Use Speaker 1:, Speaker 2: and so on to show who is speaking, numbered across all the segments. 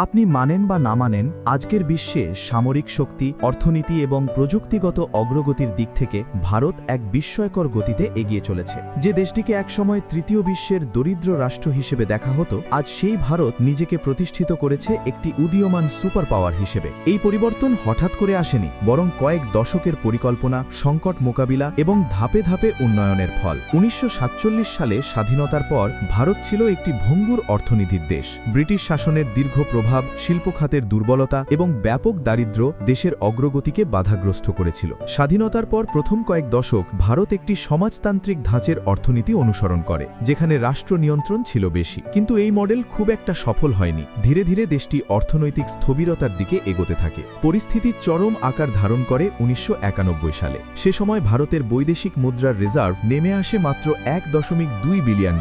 Speaker 1: আপনি মানেন বা না মানেন, আজকের বিশ্বে সামরিক শক্তি, অর্থনীতি এবং প্রযুক্তিগত অগ্রগতির দিক থেকে ভারত এক বিস্ময়কর গতিতে এগিয়ে চলেছে। যে দেশটিকে একসময় তৃতীয় বিশ্বের দরিদ্র রাষ্ট্র হিসেবে দেখা হতো, আজ সেই ভারত নিজেকে প্রতিষ্ঠিত করেছে একটি উদীয়মান সুপার পাওয়ার হিসেবে। এই পরিবর্তন হঠাৎ করে আসেনি, বরং কয়েক দশকের পরিকল্পনা, সংকট মোকাবিলা এবং ধাপে ধাপে উন্নয়নের ফল। ১৯৪৭ সালে স্বাধীনতার পর ভারত ছিল একটি ভঙ্গুর অর্থনীতির দেশ। ব্রিটিশ শাসনের দীর্ঘ প্রভাব, শিল্প খাতের দুর্বলতা এবং ব্যাপক দারিদ্র্য দেশের অগ্রগতিকে বাধাগ্রস্ত করেছিল। স্বাধীনতার পর প্রথম কয়েক দশক ভারত একটি সমাজতান্ত্রিক ধাঁচের অর্থনীতি অনুসরণ করে, যেখানে রাষ্ট্র নিয়ন্ত্রণ ছিল বেশি। কিন্তু এই মডেল খুব একটা সফল হয়নি। ধীরে ধীরে দেশটি অর্থনৈতিক স্থবিরতার দিকে এগোতে থাকে। পরিস্থিতি চরম আকার ধারণ করে ১৯৯১ সালে। সে সময় ভারতের বৈদেশিক মুদ্রার রিজার্ভ নেমে আসে মাত্র $১.২ বিলিয়ন,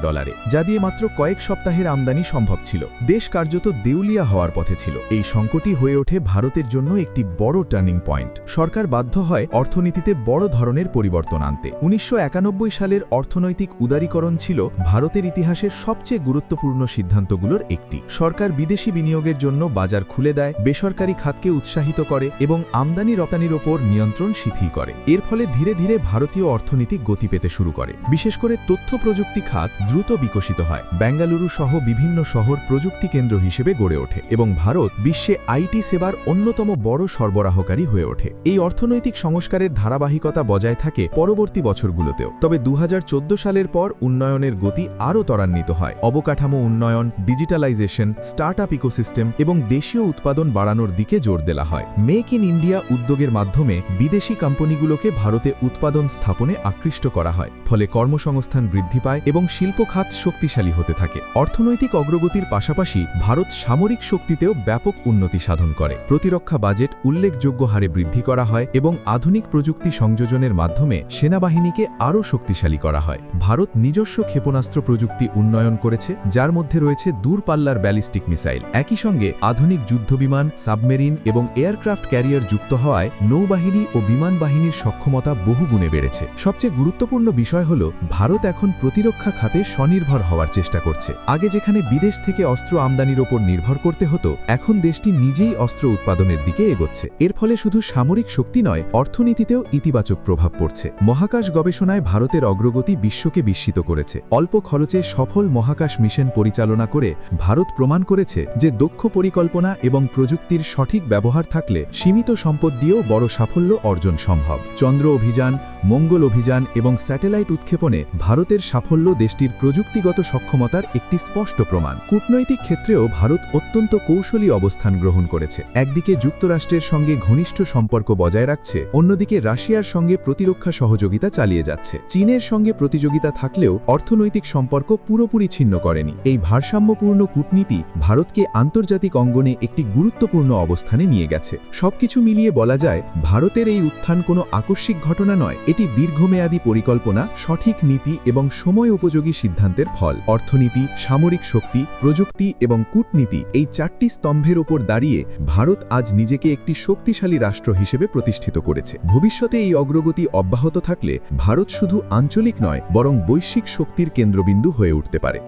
Speaker 1: যা দিয়ে মাত্র কয়েক সপ্তাহের আমদানি সম্ভব ছিল। দেশ কার্যত দেউলিয়া হওয়ার পথে ছিল। এই সংকটই হয়ে ওঠে ভারতের জন্য একটি বড় টার্নিং পয়েন্ট। সরকার বাধ্য হয় অর্থনীতিতে বড় ধরনের পরিবর্তন আনতে। ১৯৯১ সালের অর্থনৈতিক উদারীকরণ ছিল ভারতের ইতিহাসের সবচেয়ে গুরুত্বপূর্ণ সিদ্ধান্তগুলোর একটি। সরকার বিদেশি বিনিয়োগের জন্য বাজার খুলে দেয়, বেসরকারি খাতকে উৎসাহিত করে এবং আমদানি রপ্তানির ওপর নিয়ন্ত্রণ শিথিল করে। এর ফলে ধীরে ধীরে ভারতীয় অর্থনীতি গতি পেতে শুরু করে। বিশেষ করে তথ্য প্রযুক্তি খাত দ্রুত বিকশিত হয়। বেঙ্গালুরু সহ বিভিন্ন শহর প্রযুক্তি কেন্দ্র হিসেবে গড়ে ওঠে এবং ভারত বিশ্বে আইটি সেবার অন্যতম বড় সরবরাহকারী হয়ে ওঠে। এই অর্থনৈতিক সংস্কারের ধারাবাহিকতা বজায় থাকে পরবর্তী বছরগুলোতেও। তবে ২০১৪ সালের পর উন্নয়নের গতি আরও ত্বরান্বিত হয়। অবকাঠামো উন্নয়ন, ডিজিটালাইজেশন, স্টার্টআপ ইকোসিস্টেম এবং দেশীয় উৎপাদন বাড়ানোর দিকে জোর দেওয়া হয়। মেক ইন ইন্ডিয়া উদ্যোগের মাধ্যমে বিদেশি কোম্পানিগুলোকে ভারতে উৎপাদন স্থাপনে আকৃষ্ট করা হয়। ফলে কর্মসংস্থান বৃদ্ধি পায় এবং শিল্প খাত শক্তিশালী হতে থাকে। অর্থনৈতিক অগ্রগতির পাশাপাশি ভারত সামরিক শক্তিতেও ব্যাপক উন্নতি সাধন করে। প্রতিরক্ষা বাজেট উল্লেখযোগ্য হারে বৃদ্ধি করা হয় এবং আধুনিক প্রযুক্তি সংযোজনের মাধ্যমে সেনাবাহিনীকে আরও শক্তিশালী করা হয়। ভারত নিজস্ব ক্ষেপণাস্ত্র প্রযুক্তি উন্নয়ন করেছে, যার মধ্যে রয়েছে দূরপাল্লার ব্যালিস্টিক মিসাইল। একই সঙ্গে আধুনিক যুদ্ধবিমান, সাবমেরিন এবং এয়ারক্রাফট ক্যারিয়ার যুক্ত হওয়ায় নৌবাহিনী ও বিমান বাহিনীর সক্ষমতা বহুগুণে বেড়েছে। সবচেয়ে গুরুত্বপূর্ণ বিষয় হল ভারত এখন প্রতিরক্ষা খাতে স্বনির্ভর হওয়ার চেষ্টা করছে। আগে যেখানে বিদেশ থেকে অস্ত্র আমদানির ওপর নির্ভর করতে হতো, এখন দেশটি নিজেই অস্ত্র উৎপাদনের দিকে এগোচ্ছে। এর ফলে শুধু সামরিক শক্তি নয়, অর্থনীতিতেও ইতিবাচক প্রভাব পড়ছে। মহাকাশ গবেষণায় ভারতের অগ্রগতি বিশ্বকে বিস্মিত করেছে। অল্প খরচে সফল মহাকাশ মিশন পরিচালনা করে ভারত প্রমাণ করেছে যে দক্ষ পরিকল্পনা এবং প্রযুক্তির সঠিক ব্যবহার থাকলে সীমিত সম্পদ দিয়েও বড় সাফল্য অর্জন সম্ভব। চন্দ্র অভিযান, মঙ্গল অভিযান এবং স্যাটেলাইট উৎক্ষেপণে ভারতের সাফল্য দেশটির প্রযুক্তিগত সক্ষমতার একটি স্পষ্ট প্রমাণ। কূটনৈতিক ক্ষেত্রেও ভারত অত্যন্ত কৌশলী অবস্থান গ্রহণ করেছে। একদিকে যুক্তরাষ্ট্রের সঙ্গে ঘনিষ্ঠ সম্পর্ক বজায় রাখছে, অন্যদিকে রাশিয়ার সঙ্গে প্রতিরক্ষা সহযোগিতা চালিয়ে যাচ্ছে। চীনের সঙ্গে প্রতিযোগিতা থাকলেও অর্থনৈতিক সম্পর্ক পুরোপুরি ছিন্ন করেনি। এই ভারসাম্যপূর্ণ কূটনীতি ভারতকে আন্তর্জাতিক অঙ্গনে একটি গুরুত্বপূর্ণ অবস্থানে নিয়ে গেছে। সবকিছু মিলিয়ে বলা যায়, ভারতের এই উত্থান কোনো আকস্মিক ঘটনা নয়, এটি দীর্ঘমেয়াদী পরিকল্পনা, সঠিক নীতি এবং সময় উপযোগী সিদ্ধান্তের ফল। অর্থনীতি, সামরিক শক্তি, প্রযুক্তি এবং কূটনীতি, এই চারটি স্তম্ভের ওপর দাঁড়িয়ে ভারত আজ নিজেকে একটি শক্তিশালী রাষ্ট্র হিসেবে প্রতিষ্ঠিত করেছে। ভবিষ্যতে এই অগ্রগতি অব্যাহত থাকলে ভারত শুধু আঞ্চলিক নয়, বরং বৈশ্বিক শক্তির কেন্দ্রবিন্দু হয়ে উঠতে পারে।